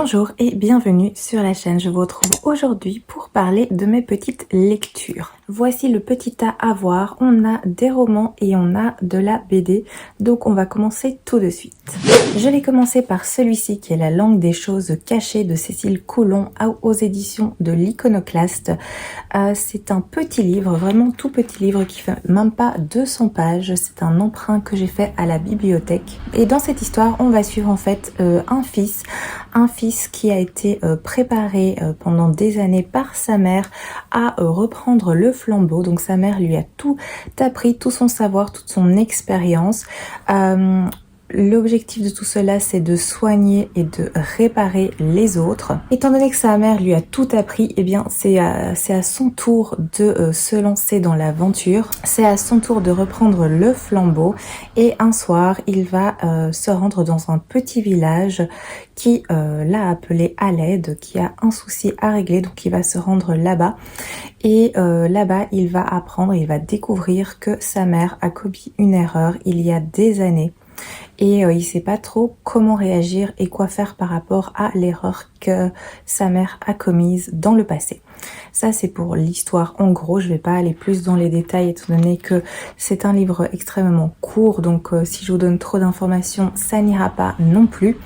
Bonjour et bienvenue sur la chaîne. Je vous retrouve aujourd'hui pour parler de mes petites lectures. Voici le petit tas à voir. On a des romans et on a de la BD. Donc on va commencer tout de suite. Je vais commencer par celui-ci qui est La langue des choses cachées de Cécile Coulon aux éditions de l'Iconoclaste. C'est un petit livre, vraiment tout petit livre qui fait même pas 200 pages. C'est un emprunt que j'ai fait à la bibliothèque. Et dans cette histoire, on va suivre en fait un fils qui a été préparé pendant des années par sa mère à reprendre le flambeau. Donc sa mère lui a tout appris, tout son savoir, toute son expérience. L'objectif de tout cela, c'est de soigner et de réparer les autres. Étant donné que sa mère lui a tout appris, eh bien c'est à son tour de se lancer dans l'aventure. C'est à son tour de reprendre le flambeau. Et un soir, il va se rendre dans un petit village qui l'a appelé à l'aide, qui a un souci à régler. Donc il va se rendre là-bas. Et là-bas, il va découvrir que sa mère a commis une erreur il y a des années. Et il sait pas trop comment réagir et quoi faire par rapport à l'erreur que sa mère a commise dans le passé. Ça, c'est pour l'histoire. En gros, je vais pas aller plus dans les détails étant donné que c'est un livre extrêmement court. Donc, si je vous donne trop d'informations, ça n'ira pas non plus.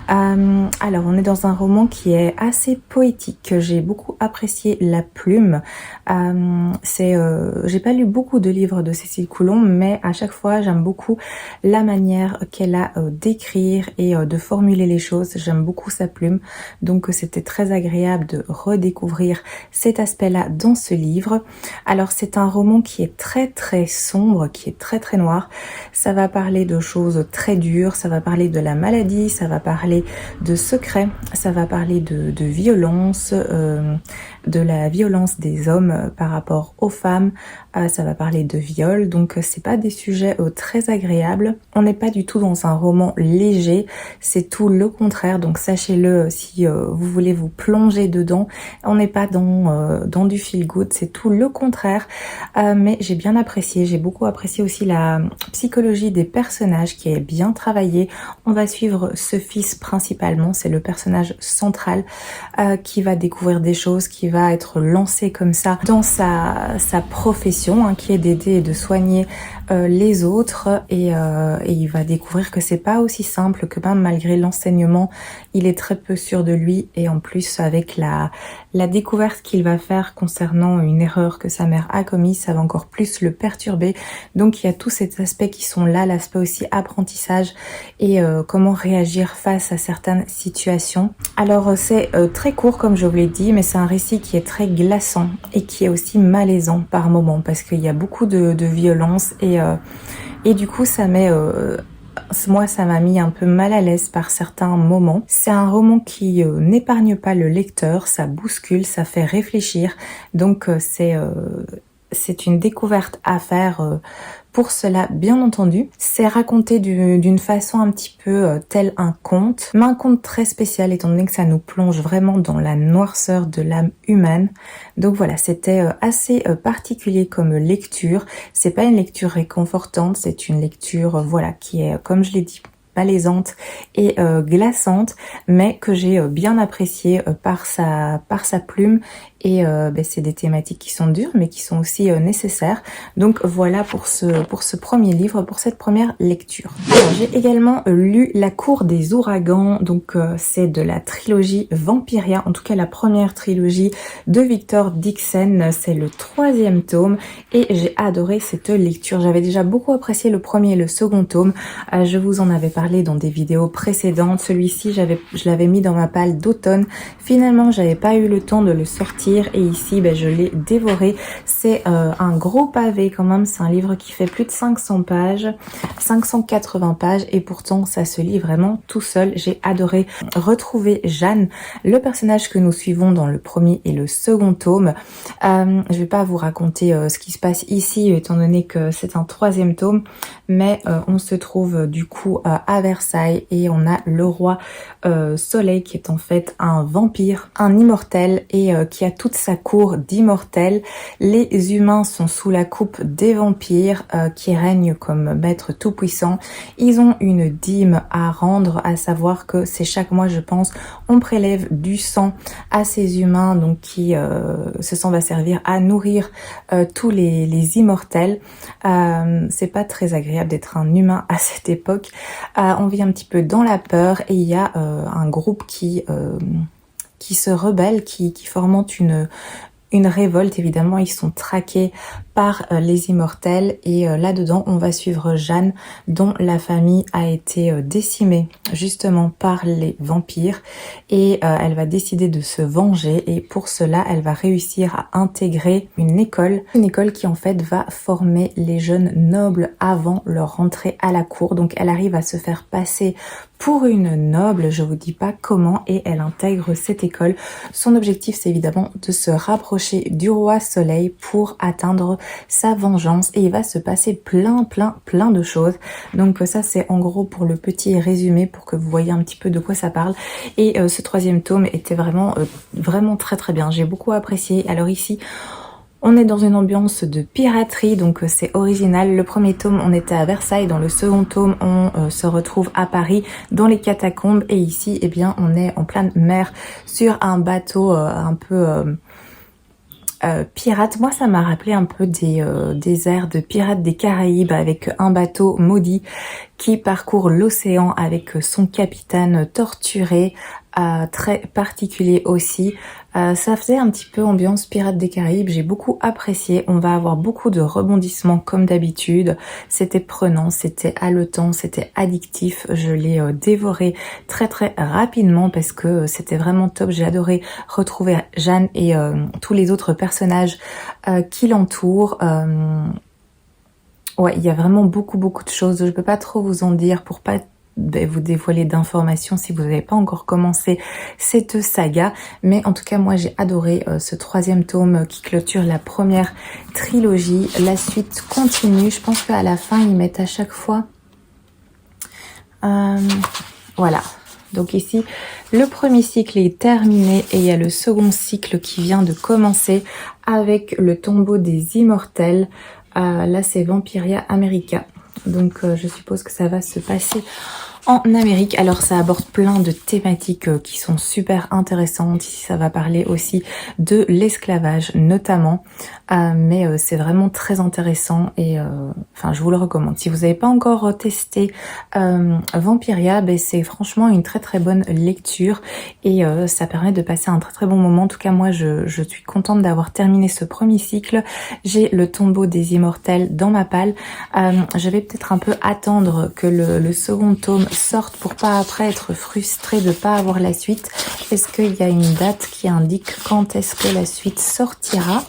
Alors, on est dans un roman qui est assez poétique. J'ai beaucoup apprécié la plume. J'ai pas lu beaucoup de livres de Cécile Coulon, mais à chaque fois, j'aime beaucoup la manière qu'elle a d'écrire et de formuler les choses. J'aime beaucoup sa plume. Donc, c'était très agréable de redécouvrir cet aspect-là dans ce livre. Alors c'est un roman qui est très très sombre, qui est très très noir. Ça va parler de choses très dures, ça va parler de la maladie, ça va parler de secrets, ça va parler de violence, de la violence des hommes par rapport aux femmes, ça va parler de viol. Donc c'est pas des sujets très agréables. On n'est pas du tout dans un roman léger, c'est tout le contraire. Donc sachez-le si vous voulez vous plonger dedans. On n'est pas dans du feel good, c'est tout le contraire. Mais j'ai bien apprécié, j'ai beaucoup apprécié aussi la psychologie des personnages qui est bien travaillée. On va suivre ce fils principalement, c'est le personnage central qui va découvrir des choses, qui va être lancé comme ça dans sa profession, qui est d'aider et de soigner les autres, et il va découvrir que c'est pas aussi simple, que même malgré l'enseignement, il est très peu sûr de lui, et en plus avec la découverte qu'il va faire concernant une erreur que sa mère a commise, ça va encore plus le perturber. Donc il y a tous ces aspects qui sont là, l'aspect aussi apprentissage et comment réagir face à certaines situations. Alors c'est très court comme je vous l'ai dit, mais c'est un récit qui est très glaçant et qui est aussi malaisant par moments parce qu'il y a beaucoup de violence et du coup ça met moi, ça m'a mis un peu mal à l'aise par certains moments. C'est un roman qui n'épargne pas le lecteur, ça bouscule, ça fait réfléchir. Donc c'est une découverte à faire pour cela, bien entendu. C'est raconté d'une façon un petit peu tel un conte, mais un conte très spécial étant donné que ça nous plonge vraiment dans la noirceur de l'âme humaine. Donc voilà, c'était assez particulier comme lecture. C'est pas une lecture réconfortante, c'est une lecture voilà qui est, comme je l'ai dit, malaisante et glaçante, mais que j'ai bien apprécié par sa plume. Et c'est des thématiques qui sont dures mais qui sont aussi nécessaires. Donc voilà pour ce premier livre, pour cette première lecture. Alors j'ai également lu La cour des ouragans, donc c'est de la trilogie Vampiria, en tout cas la première trilogie de Victor Dixon, c'est le 3e tome et j'ai adoré cette lecture. J'avais déjà beaucoup apprécié le premier et le second tome, je vous en avais parlé dans des vidéos précédentes. Celui-ci je l'avais mis dans ma palle d'automne, finalement j'avais pas eu le temps de le sortir et ici je l'ai dévoré. C'est un gros pavé quand même, c'est un livre qui fait plus de 500 pages, 580 pages et pourtant ça se lit vraiment tout seul. J'ai adoré retrouver Jeanne, le personnage que nous suivons dans le premier et le second tome. Je vais pas vous raconter ce qui se passe ici étant donné que c'est un 3e tome, mais on se trouve du coup à Versailles et on a le roi Soleil qui est en fait un vampire, un immortel et qui a toute sa cour d'immortels. Les humains sont sous la coupe des vampires qui règnent comme maîtres tout-puissants. Ils ont une dîme à rendre, à savoir que c'est chaque mois, je pense, on prélève du sang à ces humains, donc qui ce sang va servir à nourrir tous les immortels. C'est pas très agréable d'être un humain à cette époque. On vit un petit peu dans la peur et il y a un groupe qui se rebelle, qui fomente une révolte. Évidemment, ils sont traqués par les immortels et là-dedans, on va suivre Jeanne, dont la famille a été décimée justement par les vampires et elle va décider de se venger et pour cela, elle va réussir à intégrer une école qui en fait va former les jeunes nobles avant leur rentrée à la cour. Donc elle arrive à se faire passer pour une noble, je vous dis pas comment, et elle intègre cette école. Son objectif, c'est évidemment de se rapprocher du roi Soleil pour atteindre sa vengeance et il va se passer plein de choses. Donc ça, c'est en gros pour le petit résumé pour que vous voyez un petit peu de quoi ça parle. Et ce troisième tome était vraiment très bien. J'ai beaucoup apprécié. Alors ici, on est dans une ambiance de piraterie, donc c'est original. Le premier tome, on était à Versailles. Dans le second tome, on se retrouve à Paris, dans les catacombes. Et ici, eh bien, on est en pleine mer, sur un bateau un peu pirate. Moi, ça m'a rappelé un peu des airs de Pirates des Caraïbes, avec un bateau maudit qui parcourt l'océan avec son capitaine torturé, très particulier aussi. Ça faisait un petit peu ambiance Pirates des Caraïbes, j'ai beaucoup apprécié. On va avoir beaucoup de rebondissements comme d'habitude. C'était prenant, c'était haletant, c'était addictif. Je l'ai dévoré très rapidement parce que c'était vraiment top. J'ai adoré retrouver Jeanne et tous les autres personnages qui l'entourent. Ouais, il y a vraiment beaucoup de choses. Je peux pas trop vous en dire pour pas vous dévoiler d'informations si vous n'avez pas encore commencé cette saga. Mais en tout cas, moi, j'ai adoré ce troisième tome qui clôture la première trilogie. La suite continue. Je pense qu'à la fin, ils mettent à chaque fois... voilà. Donc ici, le premier cycle est terminé et il y a le second cycle qui vient de commencer avec le tombeau des immortels. Là, c'est Vampiria America. Donc, je suppose que ça va se passer en Amérique. Alors, ça aborde plein de thématiques qui sont super intéressantes. Ici, ça va parler aussi de l'esclavage, notamment. Mais c'est vraiment très intéressant et enfin, je vous le recommande. Si vous n'avez pas encore testé Vampiria, ben, c'est franchement une très bonne lecture et ça permet de passer un très bon moment. En tout cas, moi, je suis contente d'avoir terminé ce premier cycle. J'ai le tombeau des immortels dans ma palle. Je vais peut-être un peu attendre que le second tome sorte pour pas après être frustrée de pas avoir la suite. Est-ce qu'il y a une date qui indique quand est-ce que la suite sortira?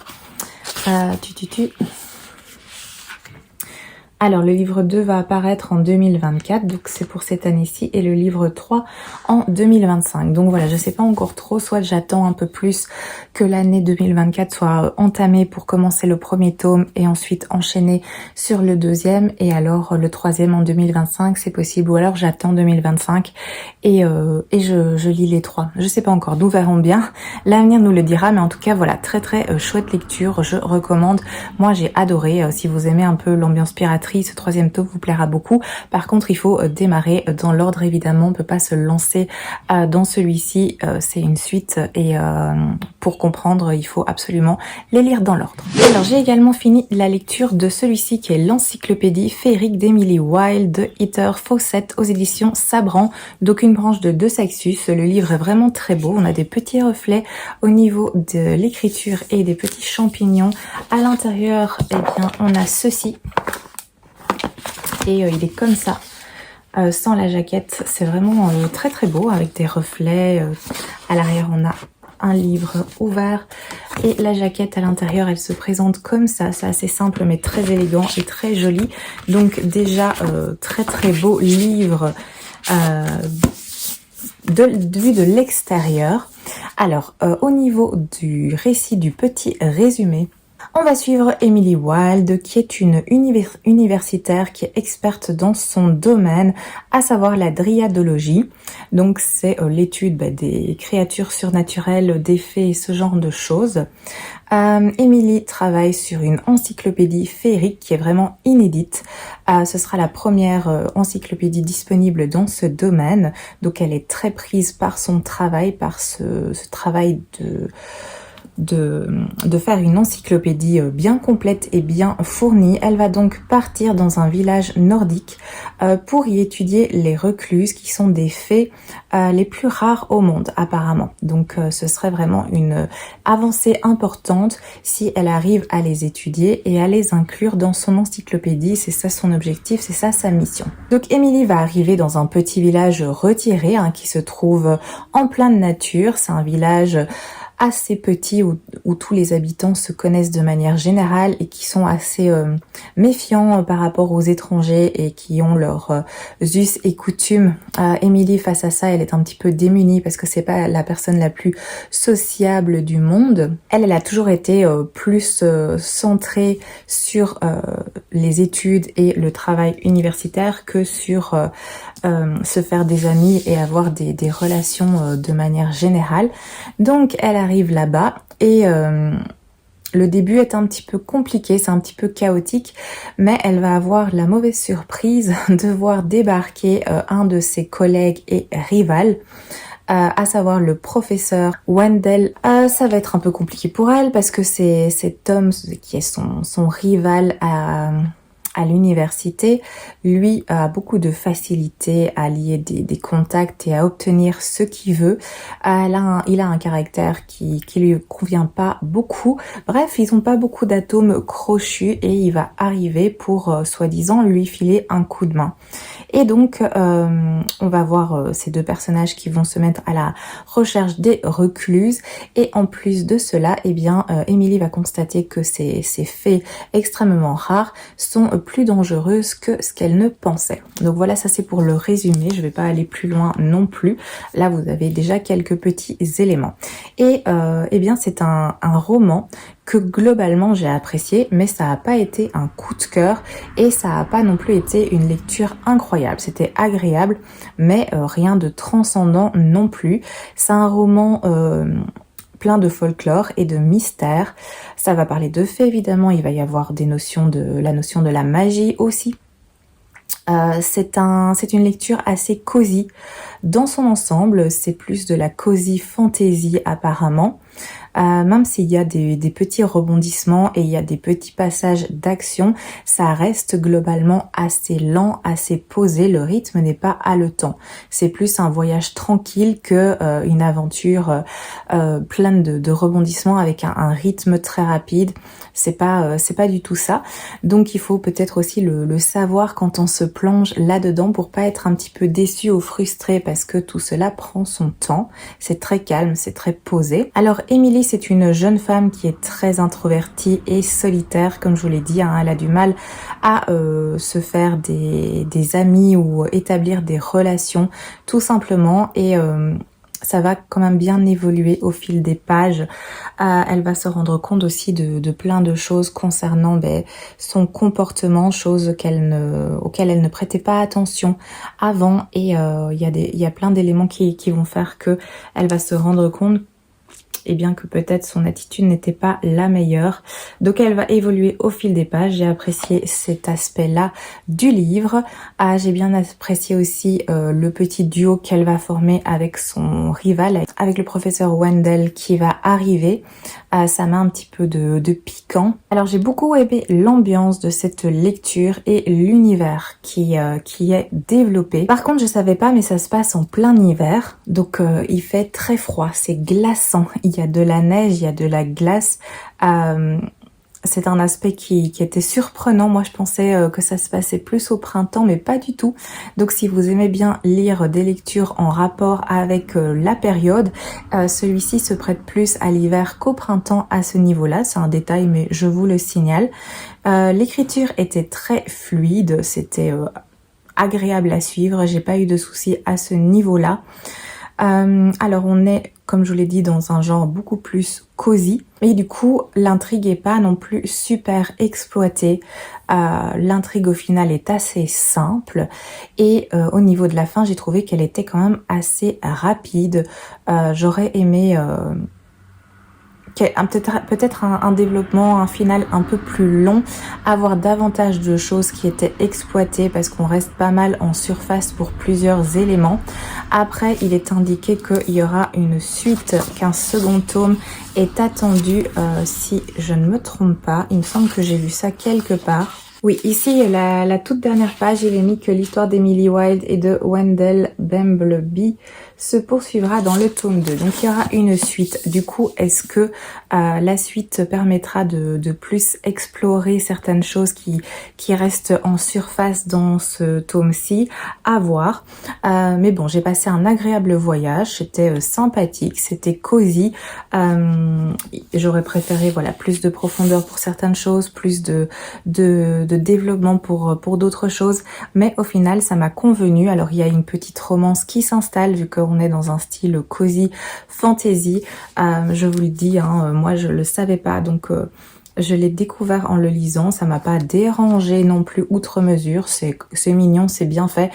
Alors, le livre 2 va apparaître en 2024, donc c'est pour cette année-ci, et le livre 3 en 2025. Donc voilà, je sais pas encore trop, soit j'attends un peu plus que l'année 2024 soit entamée pour commencer le premier tome et ensuite enchaîner sur le deuxième, et alors le troisième en 2025, c'est possible, ou alors j'attends 2025 et je lis les trois. Je sais pas encore, nous verrons bien, l'avenir nous le dira, mais en tout cas voilà, très chouette lecture, je recommande. Moi j'ai adoré, si vous aimez un peu l'ambiance piraterie, ce troisième tome vous plaira beaucoup. Par contre, il faut démarrer dans l'ordre, évidemment. On peut pas se lancer dans celui-ci. C'est une suite et pour comprendre, il faut absolument les lire dans l'ordre. Alors, j'ai également fini la lecture de celui-ci qui est l'encyclopédie féerique d'Emily Wilde de Heather Fawcett aux éditions Sabran, d'aucune branche de Saxus. Le livre est vraiment très beau. On a des petits reflets au niveau de l'écriture et des petits champignons. À l'intérieur, eh bien, on a ceci. Et il est comme ça, sans la jaquette. C'est vraiment très beau, avec des reflets. À l'arrière, on a un livre ouvert. Et la jaquette à l'intérieur, elle se présente comme ça. C'est assez simple, mais très élégant et très joli. Donc déjà, très beau livre vu de l'extérieur. Alors, au niveau du récit, du petit résumé, On va suivre Emily Wilde, qui est une universitaire qui est experte dans son domaine, à savoir la dryadologie. Donc c'est l'étude des créatures surnaturelles, des fées et ce genre de choses. Emily travaille sur une encyclopédie féerique qui est vraiment inédite. Ce sera la première encyclopédie disponible dans ce domaine. Donc elle est très prise par son travail, par ce travail de faire une encyclopédie bien complète et bien fournie. Elle va donc partir dans un village nordique pour y étudier les recluses qui sont des fées les plus rares au monde apparemment. Donc ce serait vraiment une avancée importante si elle arrive à les étudier et à les inclure dans son encyclopédie. C'est ça son objectif, c'est ça sa mission. Donc Emily va arriver dans un petit village retiré qui se trouve en pleine nature. C'est un village assez petit où tous les habitants se connaissent de manière générale et qui sont assez méfiants par rapport aux étrangers et qui ont leurs us et coutumes. Emily, face à ça, elle est un petit peu démunie parce que c'est pas la personne la plus sociable du monde. Elle a toujours été plus centrée sur les études et le travail universitaire que sur se faire des amis et avoir des relations de manière générale. Donc elle arrive là-bas et le début est un petit peu compliqué, c'est un petit peu chaotique, mais elle va avoir la mauvaise surprise de voir débarquer un de ses collègues et rivales, à savoir le professeur Wendell. Ça va être un peu compliqué pour elle parce que c'est cet homme qui est son rival à l'université, lui a beaucoup de facilité à lier des contacts et à obtenir ce qu'il veut. Il a un caractère qui lui convient pas beaucoup. Bref, ils ont pas beaucoup d'atomes crochus et il va arriver pour soi-disant lui filer un coup de main. Et donc, on va voir ces deux personnages qui vont se mettre à la recherche des recluses. Et en plus de cela, eh bien, Emily va constater que ces fées extrêmement rares sont plus dangereuses que ce qu'elle ne pensait. Donc voilà, ça c'est pour le résumé. Je vais pas aller plus loin non plus. Là, vous avez déjà quelques petits éléments. Et eh bien, c'est un roman que globalement j'ai apprécié, mais ça n'a pas été un coup de cœur et ça n'a pas non plus été une lecture incroyable. C'était agréable, mais rien de transcendant non plus. C'est un roman plein de folklore et de mystère. Ça va parler de fées évidemment, il va y avoir la notion de la magie aussi. C'est une lecture assez cosy. Dans son ensemble, c'est plus de la cosy fantasy apparemment. Même s'il y a des petits rebondissements et il y a des petits passages d'action, ça reste globalement assez lent, assez posé. Le rythme n'est pas haletant. C'est plus un voyage tranquille que une aventure pleine de rebondissements avec un rythme très rapide. C'est pas du tout ça. Donc il faut peut-être aussi le savoir quand on se plonge là-dedans pour pas être un petit peu déçu ou frustré parce que tout cela prend son temps. C'est très calme, c'est très posé. Alors Emily, c'est une jeune femme qui est très introvertie et solitaire, comme je vous l'ai dit, elle a du mal à se faire des amis ou établir des relations tout simplement et ça va quand même bien évoluer au fil des pages. Elle va se rendre compte aussi de plein de choses concernant son comportement, choses auxquelles elle ne prêtait pas attention avant. Et il y a plein d'éléments qui vont faire que elle va se rendre compte et bien que peut-être son attitude n'était pas la meilleure. Donc elle va évoluer au fil des pages. J'ai apprécié cet aspect-là du livre. J'ai bien apprécié aussi le petit duo qu'elle va former avec son rival, avec le professeur Wendell qui va arriver. Ça met un petit peu de piquant. Alors j'ai beaucoup aimé l'ambiance de cette lecture et l'univers qui est développé. Par contre je savais pas, mais ça se passe en plein hiver, donc il fait très froid, c'est glaçant. Il y a de la neige, il y a de la glace. C'est un aspect qui était surprenant. Moi, je pensais que ça se passait plus au printemps, mais pas du tout. Donc, si vous aimez bien lire des lectures en rapport avec la période, celui-ci se prête plus à l'hiver qu'au printemps à ce niveau-là. C'est un détail, mais je vous le signale. L'écriture était très fluide, c'était agréable à suivre. J'ai pas eu de soucis à ce niveau-là. Alors on est, comme je vous l'ai dit, dans un genre beaucoup plus cosy. Et du coup, l'intrigue est pas non plus super exploitée. L'intrigue au final est assez simple. Et au niveau de la fin, j'ai trouvé qu'elle était quand même assez rapide. J'aurais aimé peut-être un développement, un final un peu plus long, avoir davantage de choses qui étaient exploitées parce qu'on reste pas mal en surface pour plusieurs éléments. Après, il est indiqué qu'il y aura une suite, qu'un second tome est attendu, si je ne me trompe pas. Il me semble que j'ai vu ça quelque part. Oui, ici, la toute dernière page, il est mis que l'histoire d'Emily Wilde et de Wendell Bumblebee se poursuivra dans le tome 2. Donc, il y aura une suite. Du coup, est-ce que la suite permettra de plus explorer certaines choses qui restent en surface dans ce tome-ci? À voir. Mais bon, j'ai passé un agréable voyage. C'était sympathique, c'était cosy. J'aurais préféré, voilà, plus de profondeur pour certaines choses, plus de développement pour d'autres choses, mais au final ça m'a convenu. Alors il y a une petite romance qui s'installe vu qu'on est dans un style cosy fantasy. Je vous le dis, hein, moi je le savais pas, donc je l'ai découvert en le lisant, ça m'a pas dérangé non plus outre mesure, c'est mignon, c'est bien fait,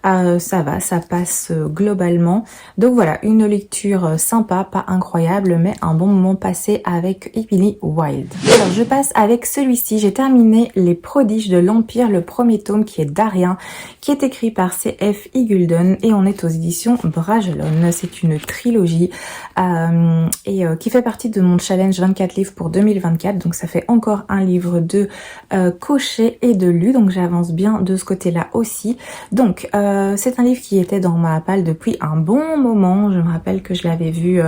ça va, ça passe globalement. Donc voilà, une lecture sympa, pas incroyable, mais un bon moment passé avec Emily Wilde. Alors je passe avec celui-ci, j'ai terminé Les Prodiges de l'Empire, le premier tome qui est d'Arien, qui est écrit par C.F. Igulden et on est aux éditions Bragelonne. C'est une trilogie qui fait partie de mon challenge 24 livres pour 2024, donc ça fait encore un livre de coché et de lu, donc j'avance bien de ce côté-là aussi. Donc c'est un livre qui était dans ma palle depuis un bon moment. Je me rappelle que je l'avais vu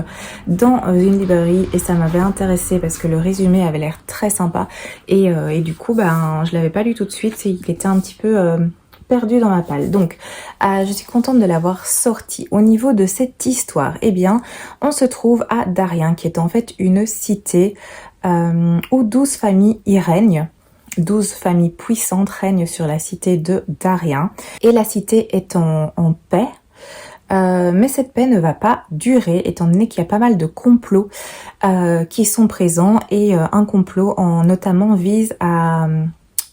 dans une librairie et ça m'avait intéressé parce que le résumé avait l'air très sympa et du coup je l'avais pas lu tout de suite et il était un petit peu perdu dans ma palle. Donc je suis contente de l'avoir sorti. Au niveau de cette histoire, eh bien on se trouve à Darien, qui est en fait une cité où 12 familles y règnent. 12 familles puissantes règnent sur la cité de Darien et la cité est en paix. Mais cette paix ne va pas durer étant donné qu'il y a pas mal de complots qui sont présents et un complot notamment vise à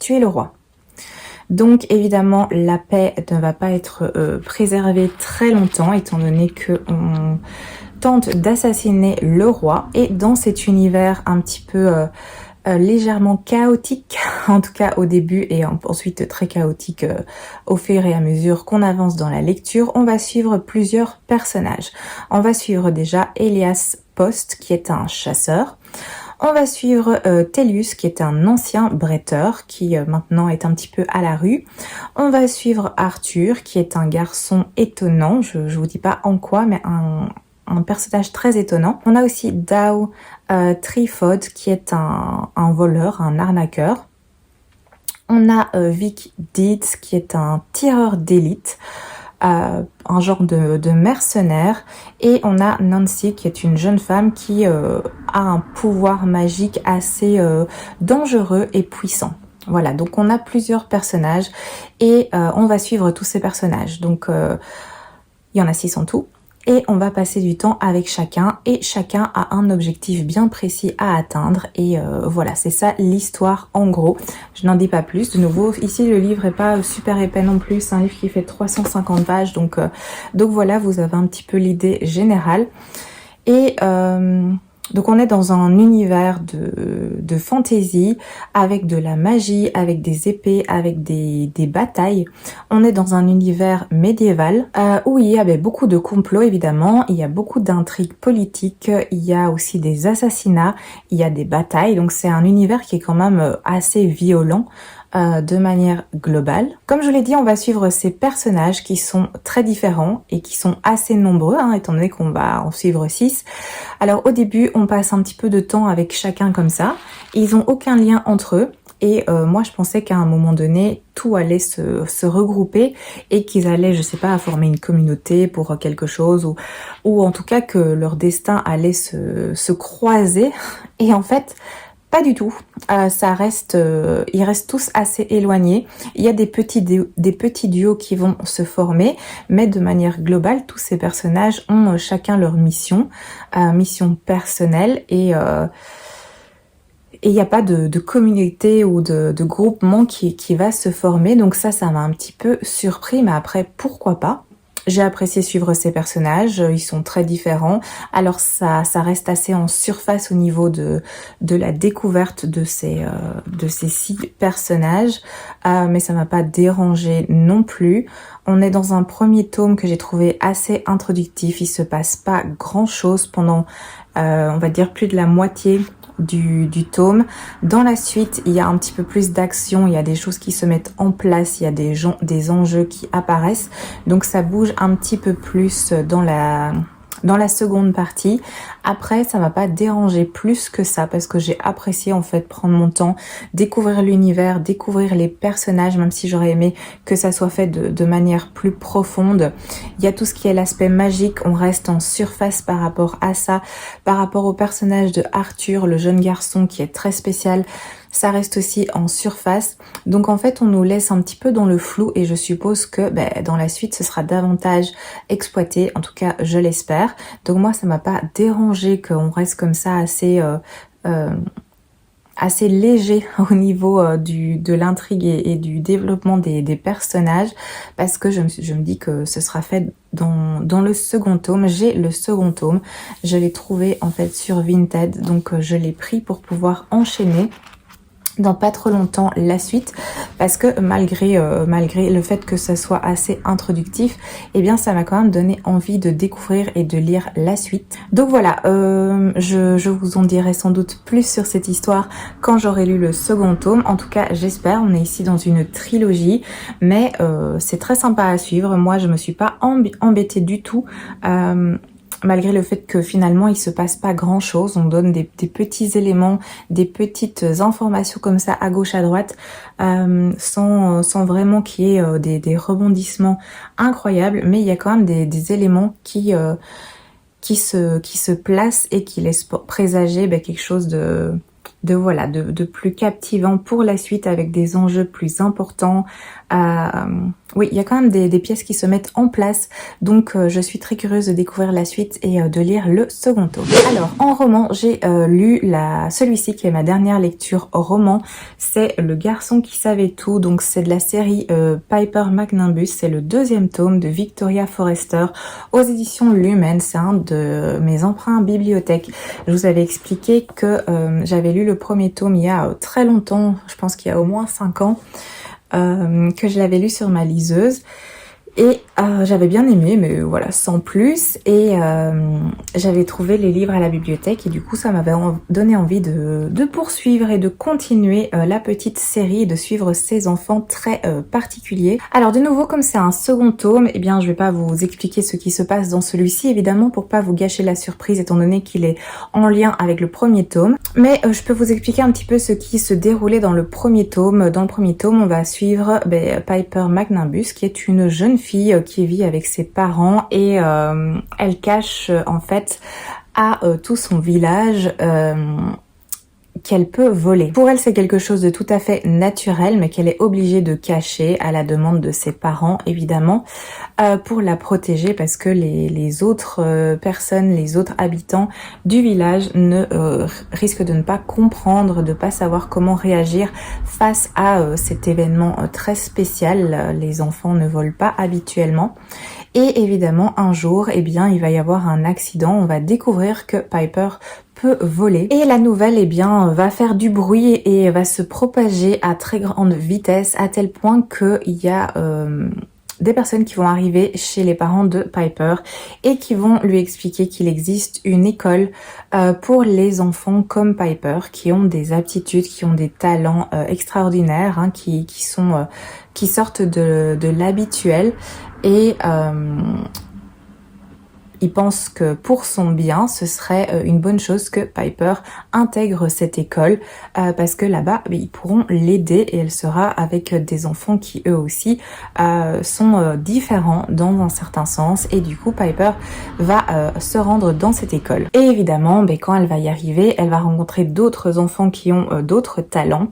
tuer le roi. Donc évidemment la paix ne va pas être préservée très longtemps étant donné qu'on tente d'assassiner le roi et dans cet univers un petit peu légèrement chaotique, en tout cas au début et ensuite très chaotique au fur et à mesure qu'on avance dans la lecture, on va suivre plusieurs personnages. On va suivre déjà Elias Post qui est un chasseur. On va suivre Tellius qui est un ancien bretteur qui maintenant est un petit peu à la rue. On va suivre Arthur qui est un garçon étonnant, je vous dis pas en quoi, mais un personnage très étonnant. On a aussi Dow Trifod qui est un voleur, un arnaqueur. On a Vic Deeds qui est un tireur d'élite, un genre de mercenaire. Et on a Nancy qui est une jeune femme qui a un pouvoir magique assez dangereux et puissant. Voilà, donc on a plusieurs personnages et on va suivre tous ces personnages. Donc il y en a 6 en tout. Et on va passer du temps avec chacun et chacun a un objectif bien précis à atteindre et voilà, c'est ça l'histoire en gros. Je n'en dis pas plus. De nouveau, ici le livre est pas super épais non plus, c'est un livre qui fait 350 pages donc voilà, vous avez un petit peu l'idée générale. Et donc on est dans un univers de fantasy avec de la magie, avec des épées, avec des batailles. On est dans un univers médiéval où il y avait beaucoup de complots évidemment, il y a beaucoup d'intrigues politiques, il y a aussi des assassinats, il y a des batailles. Donc c'est un univers qui est quand même assez violent. De manière globale. Comme je l'ai dit, on va suivre ces personnages qui sont très différents et qui sont assez nombreux, étant donné qu'on va en suivre 6. Alors au début, on passe un petit peu de temps avec chacun comme ça. Ils ont aucun lien entre eux. Et moi, je pensais qu'à un moment donné, tout allait se regrouper et qu'ils allaient, je sais pas, former une communauté pour quelque chose ou en tout cas que leur destin allait se croiser. Et en fait, Pas du tout. Ça reste, ils restent tous assez éloignés. Il y a des petits duos qui vont se former, mais de manière globale, tous ces personnages ont chacun leur mission personnelle et il n'y a pas de communauté ou de groupement qui va se former. Donc ça m'a un petit peu surpris, mais après, pourquoi pas? J'ai apprécié suivre ces personnages, ils sont très différents. Alors ça reste assez en surface au niveau de la découverte de ces 6 personnages, mais ça m'a pas dérangé non plus. On est dans un premier tome que j'ai trouvé assez introductif, il se passe pas grand chose pendant, on va dire, plus de la moitié du tome. Dans la suite, il y a un petit peu plus d'action, il y a des choses qui se mettent en place, il y a des enjeux qui apparaissent, donc ça bouge un petit peu plus dans la seconde partie. Après, ça m'a pas dérangé plus que ça parce que j'ai apprécié en fait prendre mon temps, découvrir l'univers, découvrir les personnages, même si j'aurais aimé que ça soit fait de manière plus profonde. Il y a tout ce qui est l'aspect magique, on reste en surface par rapport à ça, par rapport au personnage de Arthur, le jeune garçon qui est très spécial. Ça reste aussi en surface. Donc en fait, on nous laisse un petit peu dans le flou et je suppose que dans la suite, ce sera davantage exploité. En tout cas, je l'espère. Donc moi, ça m'a pas dérangé qu'on reste comme ça assez léger au niveau de l'intrigue et du développement des personnages, parce que je me dis que ce sera fait dans le second tome. J'ai le second tome. Je l'ai trouvé en fait sur Vinted, donc je l'ai pris pour pouvoir enchaîner dans pas trop longtemps la suite, parce que malgré le fait que ça soit assez introductif, eh bien ça m'a quand même donné envie de découvrir et de lire la suite. Donc voilà, je vous en dirai sans doute plus sur cette histoire quand j'aurai lu le second tome. En tout cas, j'espère. On est ici dans une trilogie, mais c'est très sympa à suivre. Moi, je me suis pas embêtée du tout. Malgré le fait que finalement il se passe pas grand chose, on donne des petits éléments, des petites informations comme ça à gauche à droite, sans vraiment qu'il y ait des rebondissements incroyables, mais il y a quand même des éléments qui se placent et qui laissent présager quelque chose de plus captivant pour la suite, avec des enjeux plus importants. Oui, il y a quand même des pièces qui se mettent en place, donc je suis très curieuse de découvrir la suite et de lire le second tome. Alors, en roman, j'ai lu celui-ci qui est ma dernière lecture roman, c'est Le garçon qui savait tout, donc c'est de la série Piper McNimbus, c'est le 2e tome de Victoria Forrester aux éditions Lumen, c'est un de mes emprunts bibliothèque. Je vous avais expliqué que j'avais lu le premier tome il y a très longtemps, je pense qu'il y a au moins 5 ans, que je l'avais lu sur ma liseuse et j'avais bien aimé, mais voilà, sans plus. Et j'avais trouvé les livres à la bibliothèque et du coup ça m'avait donné envie de poursuivre et de continuer la petite série et de suivre ces enfants très particuliers. Alors de nouveau, comme c'est un second tome, eh bien je vais pas vous expliquer ce qui se passe dans celui-ci, évidemment, pour pas vous gâcher la surprise étant donné qu'il est en lien avec le premier tome. Mais je peux vous expliquer un petit peu ce qui se déroulait dans le premier tome. Dans le premier tome, on va suivre Piper McNimbus, qui est une jeune fille qui vit avec ses parents et elle cache en fait à tout son village qu'elle peut voler. Pour elle, c'est quelque chose de tout à fait naturel, mais qu'elle est obligée de cacher à la demande de ses parents, évidemment, pour la protéger, parce que les autres personnes, les autres habitants du village risquent de ne pas comprendre, de pas savoir comment réagir face à cet événement très spécial. Les enfants ne volent pas habituellement. Et évidemment, un jour, eh bien, il va y avoir un accident. On va découvrir que Piper peut voler. Et la nouvelle, eh bien, va faire du bruit et va se propager à très grande vitesse, à tel point qu'il y a des personnes qui vont arriver chez les parents de Piper et qui vont lui expliquer qu'il existe une école pour les enfants comme Piper, qui ont des aptitudes, qui ont des talents extraordinaires, hein, qui sortent de l'habituel. Et il pense que pour son bien, ce serait une bonne chose que Piper intègre cette école parce que là-bas, ils pourront l'aider et elle sera avec des enfants qui eux aussi sont différents dans un certain sens et du coup Piper va se rendre dans cette école. Et évidemment, quand elle va y arriver, elle va rencontrer d'autres enfants qui ont d'autres talents.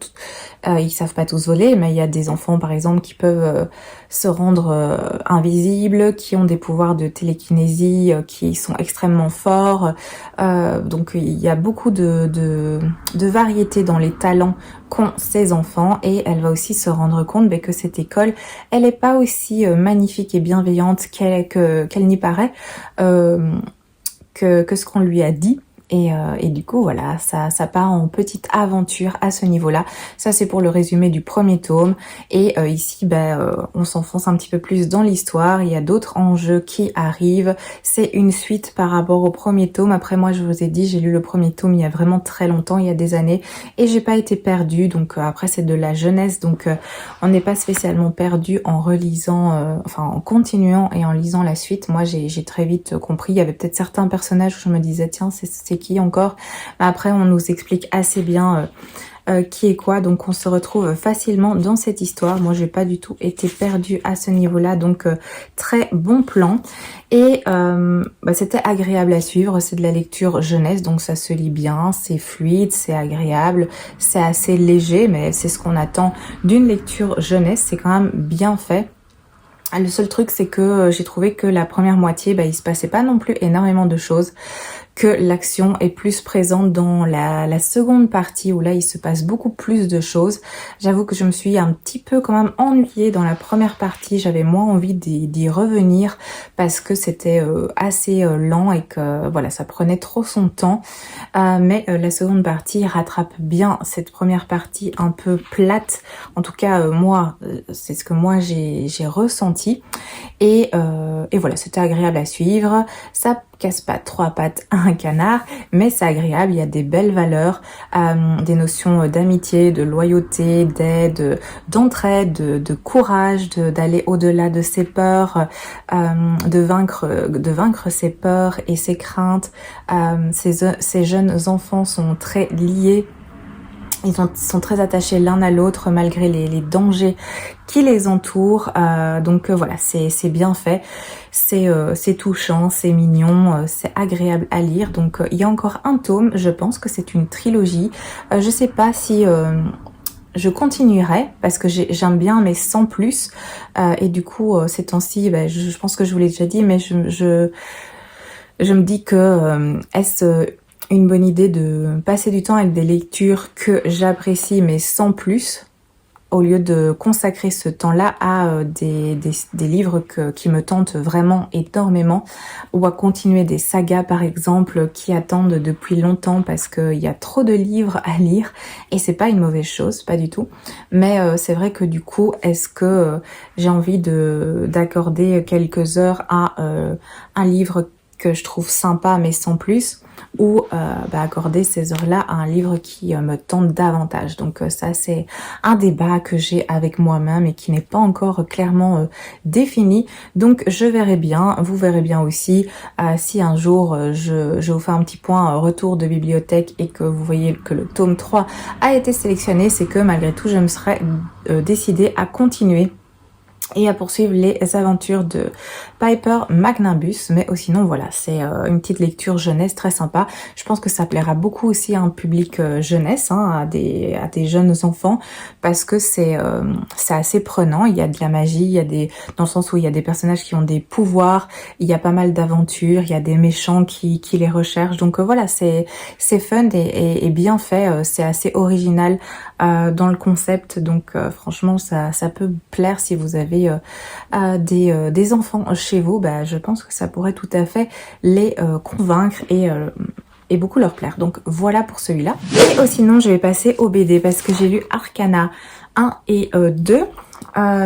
Ils savent pas tous voler, mais il y a des enfants par exemple qui peuvent se rendre invisibles, qui ont des pouvoirs de télékinésie qui sont extrêmement forts. Donc il y a beaucoup de variété dans les talents qu'ont ces enfants et elle va aussi se rendre compte que cette école, elle est pas aussi magnifique et bienveillante qu'elle n'y paraît, que ce qu'on lui a dit. Et du coup voilà, ça part en petite aventure à ce niveau-là. Ça c'est pour le résumé du premier tome. Et ici on s'enfonce un petit peu plus dans l'histoire. Il y a d'autres enjeux qui arrivent. C'est une suite par rapport au premier tome. Après moi je vous ai dit, j'ai lu le premier tome il y a vraiment très longtemps, il y a des années, et j'ai pas été perdue. Donc après c'est de la jeunesse, donc on n'est pas spécialement perdu en relisant, en continuant et en lisant la suite. Moi j'ai très vite compris. Il y avait peut-être certains personnages où je me disais tiens c'est qui encore. Après on nous explique assez bien qui est quoi, donc on se retrouve facilement dans cette histoire. Moi j'ai pas du tout été perdue à ce niveau là, donc très bon plan. Et c'était agréable à suivre, c'est de la lecture jeunesse, donc ça se lit bien, c'est fluide, c'est agréable, c'est assez léger, mais c'est ce qu'on attend d'une lecture jeunesse, c'est quand même bien fait. Le seul truc c'est que j'ai trouvé que la première moitié il se passait pas non plus énormément de choses, que l'action est plus présente dans la seconde partie où là il se passe beaucoup plus de choses. J'avoue que je me suis un petit peu quand même ennuyée dans la première partie, j'avais moins envie d'y revenir parce que c'était assez lent et que voilà ça prenait trop son temps. Mais la seconde partie rattrape bien cette première partie un peu plate. En tout cas moi c'est ce que moi j'ai ressenti. Et voilà, c'était agréable à suivre. Ça casse pas trois pattes à un canard, mais c'est agréable. Il y a des belles valeurs, des notions d'amitié, de loyauté, d'aide, d'entraide, de courage, d'aller au-delà de ses peurs, de vaincre ses peurs et ses craintes. Ces jeunes enfants sont très liés. Ils sont très attachés l'un à l'autre malgré les dangers qui les entourent. Donc voilà, c'est bien fait, c'est touchant, c'est mignon, c'est agréable à lire. Donc il y a encore un tome, je pense que c'est une trilogie. Je sais pas si je continuerai parce que j'aime bien mais sans plus. Et du coup ces temps-ci, je pense que je vous l'ai déjà dit, mais je me dis que est-ce une bonne idée de passer du temps avec des lectures que j'apprécie mais sans plus, au lieu de consacrer ce temps-là à des livres qui me tentent vraiment énormément, ou à continuer des sagas par exemple qui attendent depuis longtemps parce qu'il y a trop de livres à lire, et c'est pas une mauvaise chose, pas du tout, mais c'est vrai que du coup est-ce que j'ai envie d'accorder quelques heures à un livre que je trouve sympa mais sans plus, ou accorder ces heures-là à un livre qui me tente davantage. Donc ça c'est un débat que j'ai avec moi-même et qui n'est pas encore clairement défini. Donc je verrai bien, vous verrez bien aussi. Si un jour je vous fais un petit point retour de bibliothèque et que vous voyez que le tome 3 a été sélectionné, c'est que malgré tout je me serais décidée à continuer et à poursuivre les aventures de Piper McNimbus. Mais sinon voilà, c'est une petite lecture jeunesse très sympa. Je pense que ça plaira beaucoup aussi à un public jeunesse, à des jeunes enfants, parce que c'est assez prenant. Il y a de la magie, il y a dans le sens où il y a des personnages qui ont des pouvoirs, il y a pas mal d'aventures, il y a des méchants qui les recherchent. Donc voilà, c'est fun et bien fait, c'est assez original dans le concept. Donc franchement ça peut plaire si vous avez des enfants chez vous. Je pense que ça pourrait tout à fait les convaincre et beaucoup leur plaire. Donc voilà pour celui-là. Et sinon je vais passer au BD parce que j'ai lu Arcana 1 et 2.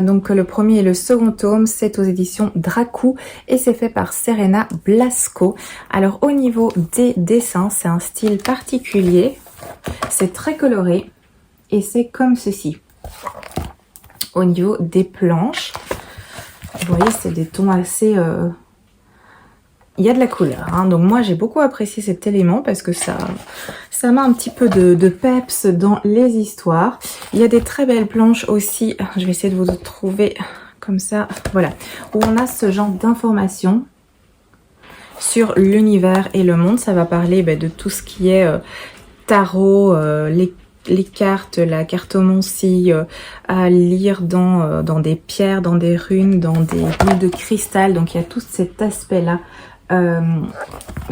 Donc le premier et le second tome, c'est aux éditions Dracou et c'est fait par Serena Blasco. Alors au niveau des dessins, c'est un style particulier, c'est très coloré et c'est comme ceci. Au niveau des planches, vous voyez, c'est des tons assez il y a de la couleur, hein. Donc moi j'ai beaucoup apprécié cet élément parce que ça met un petit peu de peps dans les histoires. Il y a des très belles planches aussi, je vais essayer de vous trouver comme ça, voilà, où on a ce genre d'informations sur l'univers et le monde. Ça va parler de tout ce qui est tarot, les cartes, la cartomancie, à lire dans des pierres, dans des runes, dans des boules de cristal. Donc il y a tout cet aspect-là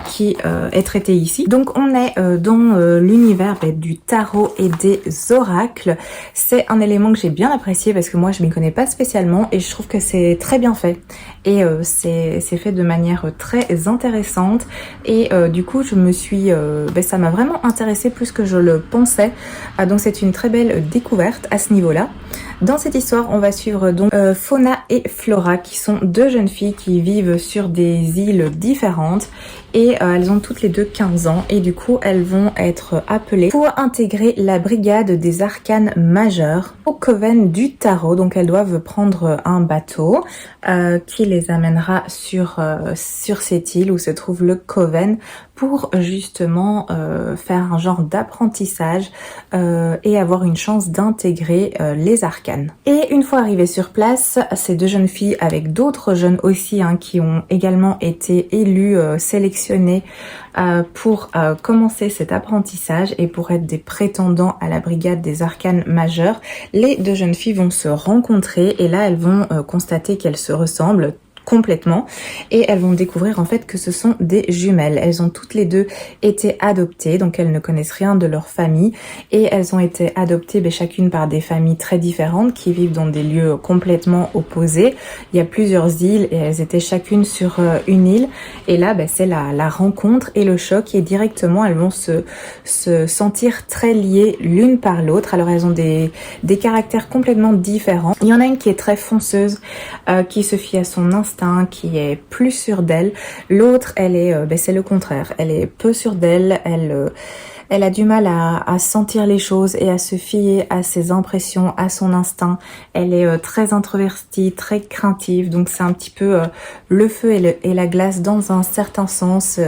qui est traité ici. Donc on est dans l'univers du tarot et des oracles. C'est un élément que j'ai bien apprécié parce que moi je m'y connais pas spécialement et je trouve que c'est très bien fait. Et c'est fait de manière très intéressante et du coup je me suis ça m'a vraiment intéressée plus que je le pensais. Donc c'est une très belle découverte à ce niveau là. Dans cette histoire on va suivre donc Fauna et Flora qui sont deux jeunes filles qui vivent sur des îles différentes et elles ont toutes les deux 15 ans et du coup elles vont être appelées pour intégrer la brigade des arcanes majeurs au Coven du Tarot. Donc elles doivent prendre un bateau qui les amènera sur cette île où se trouve le Coven pour justement faire un genre d'apprentissage et avoir une chance d'intégrer les arcanes. Et une fois arrivées sur place, ces deux jeunes filles avec d'autres jeunes aussi qui ont également été élus, sélectionnés pour commencer cet apprentissage et pour être des prétendants à la brigade des arcanes majeurs, les deux jeunes filles vont se rencontrer et là elles vont constater qu'elles se ressemblent complètement et elles vont découvrir en fait que ce sont des jumelles. Elles ont toutes les deux été adoptées, donc elles ne connaissent rien de leur famille et elles ont été adoptées chacune par des familles très différentes qui vivent dans des lieux complètement opposés. Il y a plusieurs îles et elles étaient chacune sur une île et là c'est la rencontre et le choc et directement elles vont se sentir très liées l'une par l'autre. Alors elles ont des caractères complètement différents. Il y en a une qui est très fonceuse, qui se fie à son instinct, qui est plus sûre d'elle. L'autre, elle est, c'est le contraire. Elle est peu sûre d'elle. Elle a du mal à sentir les choses et à se fier à ses impressions, à son instinct. Elle est très introvertie, très craintive. Donc c'est un petit peu le feu et la glace dans un certain sens.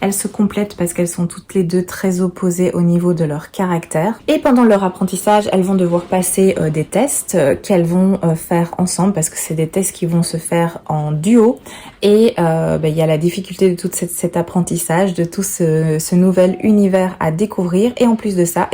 Elles se complètent parce qu'elles sont toutes les deux très opposées au niveau de leur caractère. Et pendant leur apprentissage, elles vont devoir passer des tests qu'elles vont faire ensemble parce que c'est des tests qui vont se faire en duo. Et il y a la difficulté de tout cet apprentissage, de tout ce nouvel univers à découvrir. Et en plus de ça,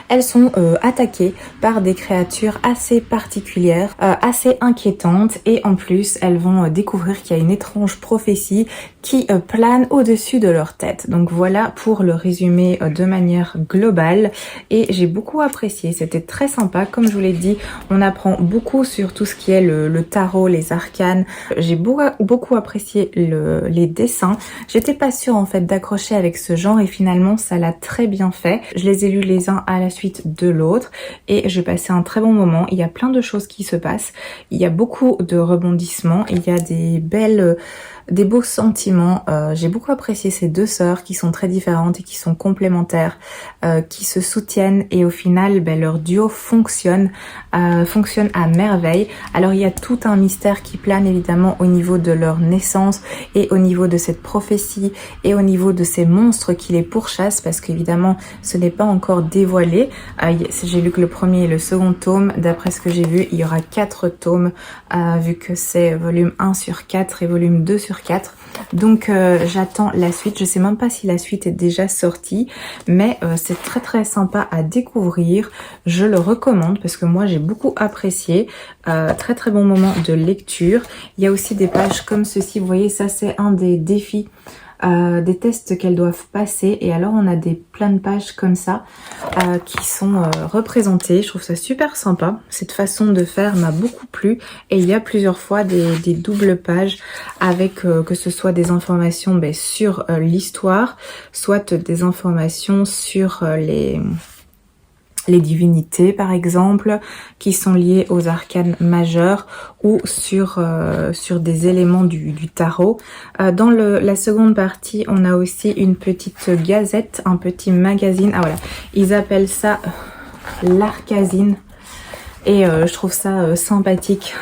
elles sont attaquées par des créatures assez particulières, assez inquiétantes. Et en plus, elles vont découvrir qu'il y a une étrange prophétie qui plane au-dessus de leur tête. Donc voilà pour le résumé de manière globale. Et j'ai beaucoup apprécié, c'était très sympa. Comme je vous l'ai dit, on apprend beaucoup sur tout ce qui est le tarot, les arcanes. J'ai beaucoup apprécié les dessins. J'étais pas sûre en fait d'accrocher avec ce genre et finalement ça l'a très bien fait. Je les ai lus les uns à la suite de l'autre et j'ai passé un très bon moment. Il y a plein de choses qui se passent. Il y a beaucoup de rebondissements. Il y a des beaux sentiments. J'ai beaucoup apprécié ces deux sœurs qui sont très différentes et qui sont complémentaires, qui se soutiennent et au final leur duo fonctionne à merveille. Alors il y a tout un mystère qui plane évidemment au niveau de leur naissance et au niveau de cette prophétie et au niveau de ces monstres qui les pourchassent parce qu'évidemment ce n'est pas encore dévoilé. J'ai lu que le premier et le second tome. D'après ce que j'ai vu, il y aura 4 tomes vu que c'est volume 1 sur 4 et volume 2 sur 4. Donc j'attends la suite. Je sais même pas si la suite est déjà sortie, mais c'est très très sympa à découvrir. Je le recommande parce que moi j'ai beaucoup apprécié. Très très bon moment de lecture. Il y a aussi des pages comme ceci. Vous voyez, ça c'est un des défis. Des tests qu'elles doivent passer et alors on a plein de pages comme ça qui sont représentées. Je trouve ça super sympa, cette façon de faire m'a beaucoup plu et il y a plusieurs fois des doubles pages avec que ce soit des informations sur l'histoire, soit des informations sur les divinités par exemple qui sont liées aux arcanes majeurs ou sur des éléments du tarot. Dans la seconde partie on a aussi une petite gazette, un petit magazine. Ah voilà, ils appellent ça l'arcazine. et je trouve ça sympathique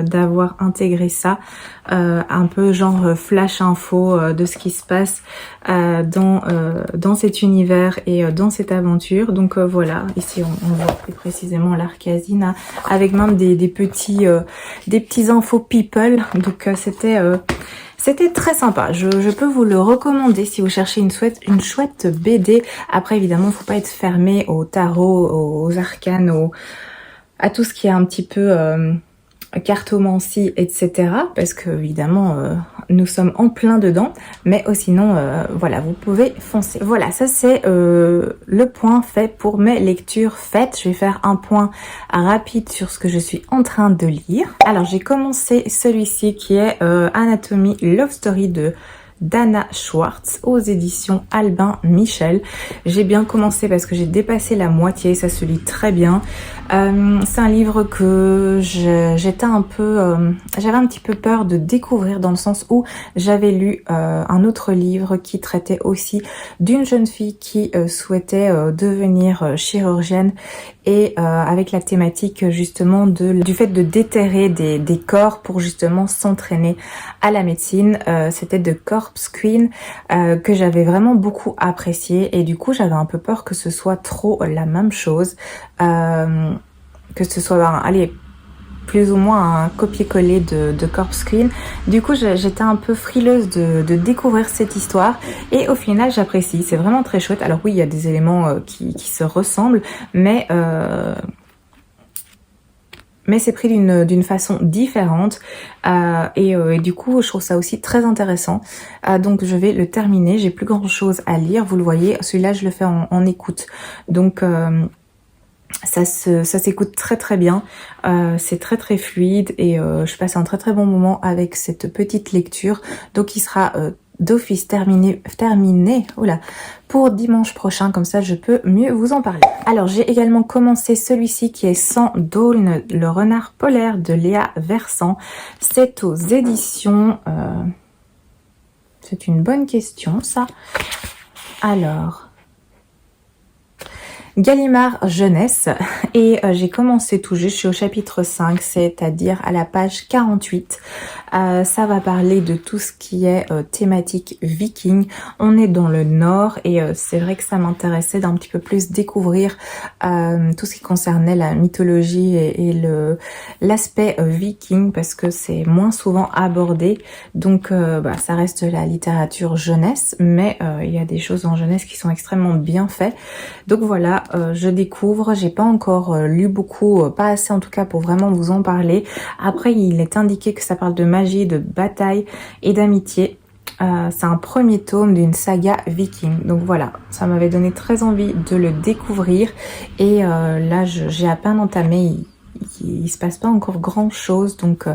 d'avoir intégré ça, un peu genre flash info de ce qui se passe dans cet univers et dans cette aventure. Donc voilà, ici on voit plus précisément l'Arcasine avec même des petits infos people. Donc c'était très sympa. Je peux vous le recommander si vous cherchez une chouette BD. Après évidemment, faut pas être fermé au tarot, aux arcanes, à tout ce qui est un petit peu cartomancie, etc. Parce que évidemment, nous sommes en plein dedans. Mais sinon, voilà, vous pouvez foncer. Voilà, ça c'est le point fait pour mes lectures faites. Je vais faire un point rapide sur ce que je suis en train de lire. Alors, j'ai commencé celui-ci qui est Anatomie Love Story de Dana Schwartz aux éditions Albin Michel. J'ai bien commencé parce que j'ai dépassé la moitié, ça se lit très bien. C'est un livre que j'étais un peu, j'avais un petit peu peur de découvrir dans le sens où j'avais lu un autre livre qui traitait aussi d'une jeune fille qui souhaitait devenir chirurgienne et avec la thématique justement du fait de déterrer des corps pour justement s'entraîner à la médecine. C'était de Corpse Queen que j'avais vraiment beaucoup apprécié et du coup j'avais un peu peur que ce soit trop la même chose, que ce soit allez, plus ou moins un copier-coller de Corpse Queen. Du coup j'étais un peu frileuse de découvrir cette histoire et au final j'apprécie, c'est vraiment très chouette. Alors oui, il y a des éléments qui se ressemblent, mais c'est pris d'une façon différente et du coup je trouve ça aussi très intéressant. Donc je vais le terminer, j'ai plus grand chose à lire, vous le voyez, celui-là je le fais en écoute, donc ça s'écoute très très bien, c'est très très fluide et je passe un très très bon moment avec cette petite lecture. Donc il sera d'office terminé oula, pour dimanche prochain, comme ça je peux mieux vous en parler. Alors j'ai également commencé celui-ci qui est Sans d'Aulne, le renard polaire de Léa Versant. C'est aux éditions c'est une bonne question ça. Alors Gallimard Jeunesse et j'ai commencé tout juste, je suis au chapitre 5, c'est-à-dire à la page 48. Ça va parler de tout ce qui est thématique viking. On est dans le nord et c'est vrai que ça m'intéressait d'un petit peu plus découvrir tout ce qui concernait la mythologie et l'aspect viking parce que c'est moins souvent abordé. Donc ça reste de la littérature jeunesse, mais il y a des choses en jeunesse qui sont extrêmement bien faites. Donc voilà, je découvre, j'ai pas encore lu beaucoup, pas assez en tout cas pour vraiment vous en parler. Après il est indiqué que ça parle de magie, de bataille et d'amitié. C'est un premier tome d'une saga viking, donc voilà, ça m'avait donné très envie de le découvrir et là j'ai à peine entamé. Il se passe pas encore grand chose, donc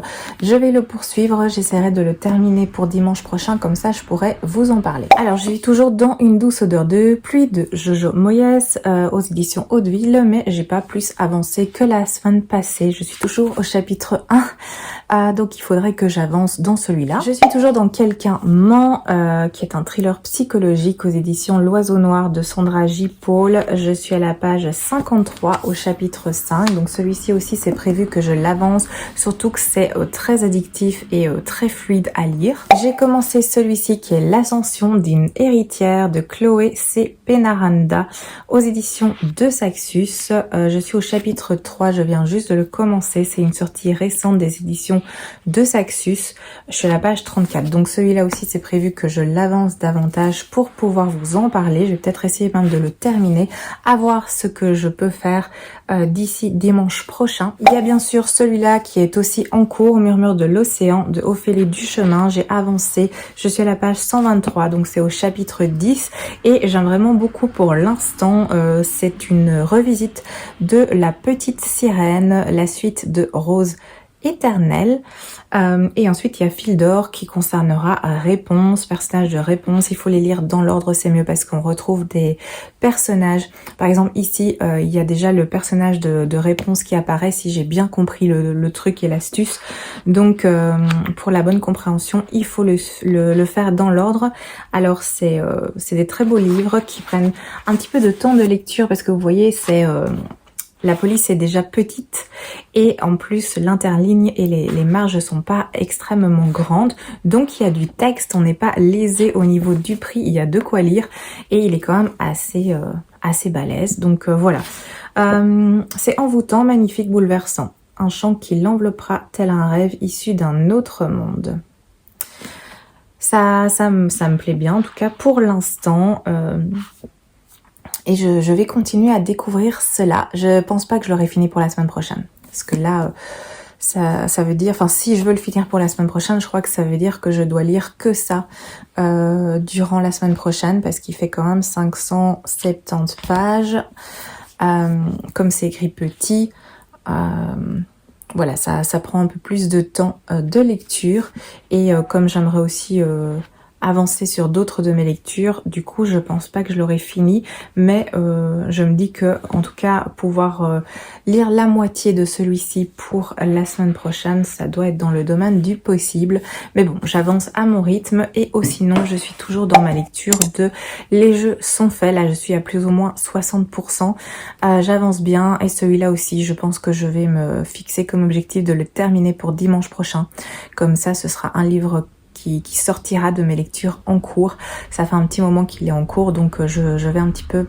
je vais le poursuivre, j'essaierai de le terminer pour dimanche prochain, comme ça je pourrai vous en parler. Alors je suis toujours dans Une douce odeur de pluie de Jojo Moyes aux éditions Hauteville, mais j'ai pas plus avancé que la semaine passée, je suis toujours au chapitre 1, donc il faudrait que j'avance dans celui-là. Je suis toujours dans Quelqu'un ment, qui est un thriller psychologique aux éditions L'Oiseau Noir de Sandra J. Paul. Je suis à la page 53 au chapitre 5, donc celui-ci aussi c'est prévu que je l'avance, surtout que c'est très addictif et très fluide à lire. J'ai commencé celui-ci qui est L'Ascension d'une héritière de Chloé C. Penaranda aux éditions de Saxus. Je suis au chapitre 3, je viens juste de le commencer, c'est une sortie récente des éditions de Saxus. Je suis à la page 34, donc celui-là aussi c'est prévu que je l'avance davantage pour pouvoir vous en parler. Je vais peut-être essayer même de le terminer, à voir ce que je peux faire d'ici dimanche prochain. Il y a bien sûr celui-là qui est aussi en cours, Murmure de l'océan de Ophélie Duchemin. J'ai avancé, je suis à la page 123, donc c'est au chapitre 10 et j'aime vraiment beaucoup pour l'instant. C'est une revisite de La Petite Sirène, la suite de Rose éternelle. Et ensuite il y a Fil d'or qui concernera Réponse, personnage de Réponse. Il faut les lire dans l'ordre, c'est mieux parce qu'on retrouve des personnages. Par exemple ici il y a déjà le personnage de Réponse qui apparaît, si j'ai bien compris le truc et l'astuce. Donc pour la bonne compréhension il faut le faire dans l'ordre. Alors c'est des très beaux livres qui prennent un petit peu de temps de lecture parce que vous voyez c'est La police est déjà petite et en plus l'interligne et les marges sont pas extrêmement grandes, donc il y a du texte, on n'est pas lésé au niveau du prix, il y a de quoi lire et il est quand même assez balèze, donc voilà. C'est envoûtant, magnifique, bouleversant, un chant qui l'enveloppera tel un rêve issu d'un autre monde. Ça me plaît bien en tout cas pour l'instant. Et je vais continuer à découvrir cela. Je pense pas que je l'aurai fini pour la semaine prochaine. Parce que là, ça veut dire... Enfin, si je veux le finir pour la semaine prochaine, je crois que ça veut dire que je dois lire que ça durant la semaine prochaine. Parce qu'il fait quand même 570 pages. Comme c'est écrit petit, voilà, ça prend un peu plus de temps de lecture. Et comme j'aimerais aussi... avancer sur d'autres de mes lectures, du coup je pense pas que je l'aurai fini, mais je me dis que en tout cas pouvoir lire la moitié de celui-ci pour la semaine prochaine, ça doit être dans le domaine du possible, mais bon, j'avance à mon rythme. Et sinon je suis toujours dans ma lecture de Les Jeux sont faits, là je suis à plus ou moins 60%, j'avance bien, et celui-là aussi je pense que je vais me fixer comme objectif de le terminer pour dimanche prochain, comme ça ce sera un livre qui sortira de mes lectures en cours. Ça fait un petit moment qu'il est en cours, donc je vais un petit peu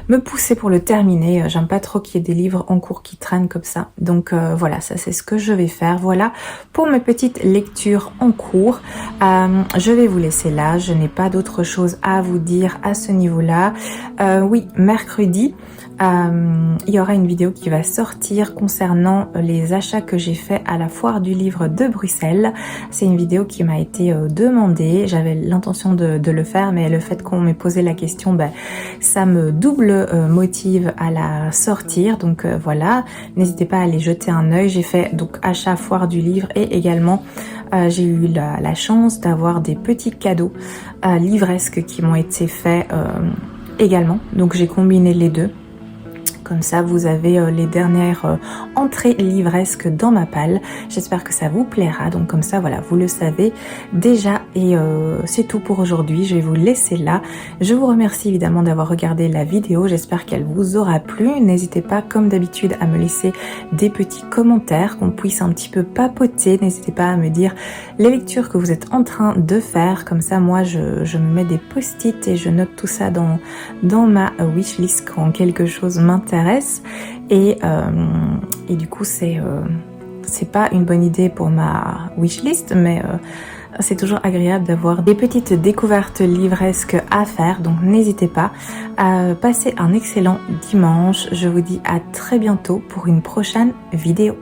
me pousser pour le terminer. J'aime pas trop qu'il y ait des livres en cours qui traînent comme ça. Donc voilà, ça c'est ce que je vais faire. Voilà pour mes petites lectures en cours. Je vais vous laisser là. Je n'ai pas d'autre chose à vous dire à ce niveau-là. Oui, mercredi, il y aura une vidéo qui va sortir concernant les achats que j'ai fait à la foire du livre de Bruxelles. C'est une vidéo qui m'a été demandée. J'avais l'intention de le faire, mais le fait qu'on m'ait posé la question, ben, ça me double motive à la sortir. Donc voilà, n'hésitez pas à aller jeter un œil. J'ai fait donc achat foire du livre et également j'ai eu la chance d'avoir des petits cadeaux livresques qui m'ont été faits également. Donc j'ai combiné les deux. Comme ça, vous avez les dernières entrées livresques dans ma palle. J'espère que ça vous plaira. Donc comme ça, voilà, vous le savez déjà. Et c'est tout pour aujourd'hui. Je vais vous laisser là. Je vous remercie évidemment d'avoir regardé la vidéo. J'espère qu'elle vous aura plu. N'hésitez pas, comme d'habitude, à me laisser des petits commentaires, qu'on puisse un petit peu papoter. N'hésitez pas à me dire les lectures que vous êtes en train de faire. Comme ça, moi, je me mets des post-it et je note tout ça dans ma wishlist quand quelque chose m'intéresse. Et du coup c'est pas une bonne idée pour ma wishlist, mais c'est toujours agréable d'avoir des petites découvertes livresques à faire, donc n'hésitez pas à passer un excellent dimanche. Je vous dis à très bientôt pour une prochaine vidéo.